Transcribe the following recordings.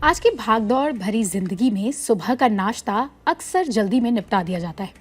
आज की भागदौड़ भरी जिंदगी में सुबह का नाश्ता अक्सर जल्दी में निपटा दिया जाता है।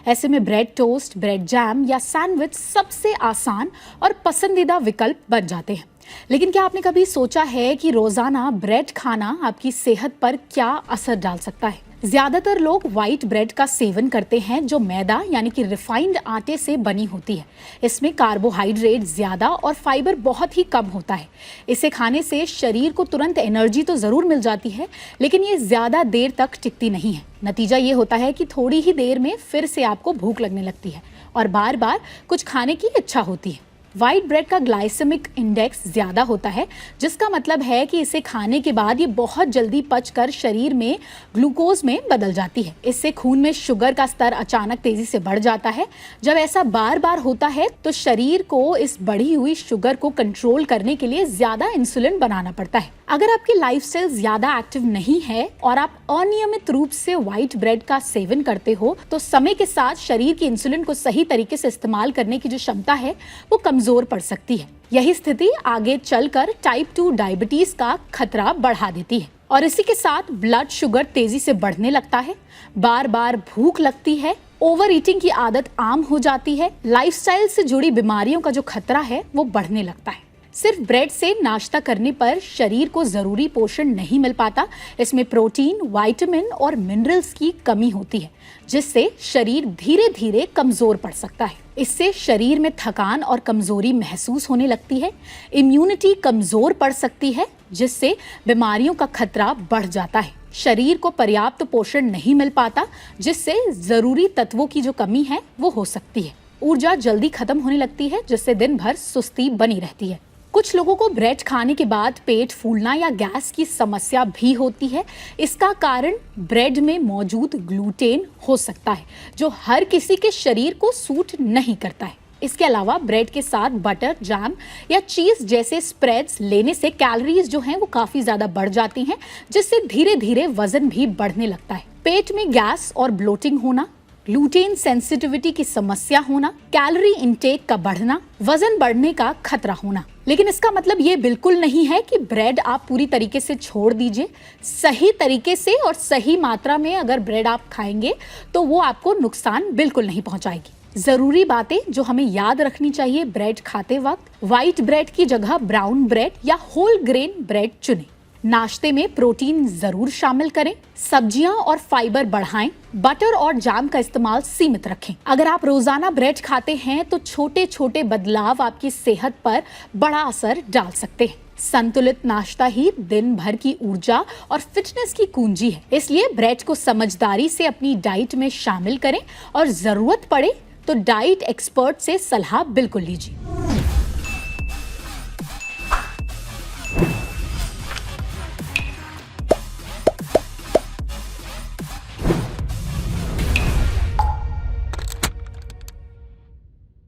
ऐसे में ब्रेड टोस्ट, ब्रेड जैम या सैंडविच सबसे आसान और पसंदीदा विकल्प बन जाते हैं। लेकिन क्या आपने कभी सोचा है कि रोजाना ब्रेड खाना आपकी सेहत पर क्या असर डाल सकता है? ज्यादातर लोग व्हाइट ब्रेड का सेवन करते हैं जो मैदा यानी कि रिफाइंड आटे से बनी होती है। इसमें कार्बोहाइड्रेट ज्यादा और फाइबर बहुत ही कम होता है। इसे खाने से शरीर को तुरंत एनर्जी तो जरूर मिल जाती है, लेकिन ये ज्यादा देर तक टिकती नहीं है। नतीजा ये होता है कि थोड़ी ही देर में फिर से आपको भूख लगने लगती है और बार बार कुछ खाने की इच्छा होती है। व्हाइट ब्रेड का ग्लाइसेमिक इंडेक्स ज्यादा होता है, जिसका मतलब है कि इसे खाने के बाद ये बहुत जल्दी पचकर शरीर में ग्लूकोज में बदल जाती है। इससे खून में शुगर का स्तर अचानक तेजी से बढ़ जाता है। जब ऐसा बार बार होता है तो शरीर को इस बढ़ी हुई शुगर को कंट्रोल करने के लिए ज्यादा इंसुलिन बनाना पड़ता है। अगर आपकी लाइफस्टाइल ज्यादा एक्टिव नहीं है और आप अनियमित रूप से व्हाइट ब्रेड का सेवन करते हो तो समय के साथ शरीर की इंसुलिन को सही तरीके से इस्तेमाल करने की जो क्षमता है वो कमजोर पड़ सकती है। यही स्थिति आगे चलकर टाइप 2 डायबिटीज का खतरा बढ़ा देती है और इसी के साथ ब्लड शुगर तेजी से बढ़ने लगता है, बार बार भूख लगती है, ओवर ईटिंग की आदत आम हो जाती है, लाइफस्टाइल से जुड़ी बीमारियों का जो खतरा है वो बढ़ने लगता है। सिर्फ ब्रेड से नाश्ता करने पर शरीर को जरूरी पोषण नहीं मिल पाता। इसमें प्रोटीन, विटामिन और मिनरल्स की कमी होती है, जिससे शरीर धीरे धीरे कमजोर पड़ सकता है। इससे शरीर में थकान और कमजोरी महसूस होने लगती है। इम्यूनिटी कमजोर पड़ सकती है, जिससे बीमारियों का खतरा बढ़ जाता है। शरीर को पर्याप्त पोषण नहीं मिल पाता, जिससे जरूरी तत्वों की जो कमी है वो हो सकती है। ऊर्जा जल्दी खत्म होने लगती है, जिससे दिन भर सुस्ती बनी रहती है। कुछ लोगों को ब्रेड खाने के बाद पेट फूलना या गैस की समस्या भी होती है। इसका कारण ब्रेड में मौजूद ग्लूटेन हो सकता है, जो हर किसी के शरीर को सूट नहीं करता है। इसके अलावा ब्रेड के साथ बटर, जैम या चीज जैसे स्प्रेड्स लेने से कैलोरीज जो हैं वो काफी ज्यादा बढ़ जाती हैं, जिससे धीरे धीरे वजन भी बढ़ने लगता है। पेट में गैस और ब्लोटिंग होना, ग्लूटेन सेंसिटिविटी की समस्या होना, कैलोरी इंटेक का बढ़ना, वजन बढ़ने का खतरा होना। लेकिन इसका मतलब ये बिल्कुल नहीं है कि ब्रेड आप पूरी तरीके से छोड़ दीजिए। सही तरीके से और सही मात्रा में अगर ब्रेड आप खाएंगे तो वो आपको नुकसान बिल्कुल नहीं पहुंचाएगी। जरूरी बातें जो हमें याद रखनी चाहिए ब्रेड खाते वक्त: व्हाइट ब्रेड की जगह ब्राउन ब्रेड या होल ग्रेन ब्रेड चुनें। नाश्ते में प्रोटीन जरूर शामिल करें, सब्जियां और फाइबर बढ़ाएं, बटर और जैम का इस्तेमाल सीमित रखें। अगर आप रोजाना ब्रेड खाते हैं तो छोटे छोटे बदलाव आपकी सेहत पर बड़ा असर डाल सकते हैं। संतुलित नाश्ता ही दिन भर की ऊर्जा और फिटनेस की कुंजी है। इसलिए ब्रेड को समझदारी से अपनी डाइट में शामिल करें और जरूरत पड़े तो डाइट एक्सपर्ट से सलाह बिल्कुल लीजिए।